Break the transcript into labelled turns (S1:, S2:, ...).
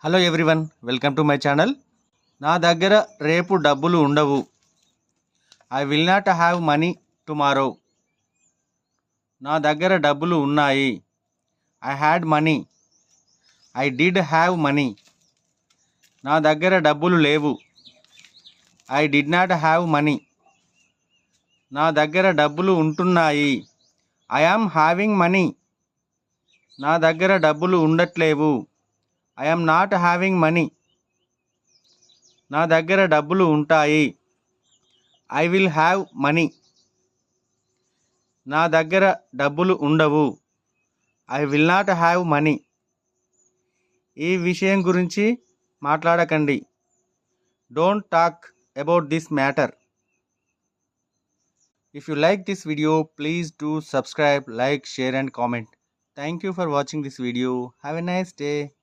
S1: Hello everyone, welcome to my channel. నా దగ్గర రేపు డబ్బులు ఉండవు. I will not have money tomorrow. నా దగ్గర డబ్బులు ఉన్నాయి. I had money. I did have money. నా దగ్గర డబ్బులు లేవు. I did not have money. నా దగ్గర డబ్బులు ఉంటున్నాయి. I am having money. నా దగ్గర డబ్బులు ఉండట్లేవు. I am not having money. నా దగ్గర డబ్బులు ఉంటాయి. I will have money. నా దగ్గర డబ్బులు ఉండవు. I will not have money. ఈ విషయం గురించి మాట్లాడకండి. Don't talk about this matter. If you like this video, please do subscribe, like, share and comment. Thank you for watching this video. Have a nice day.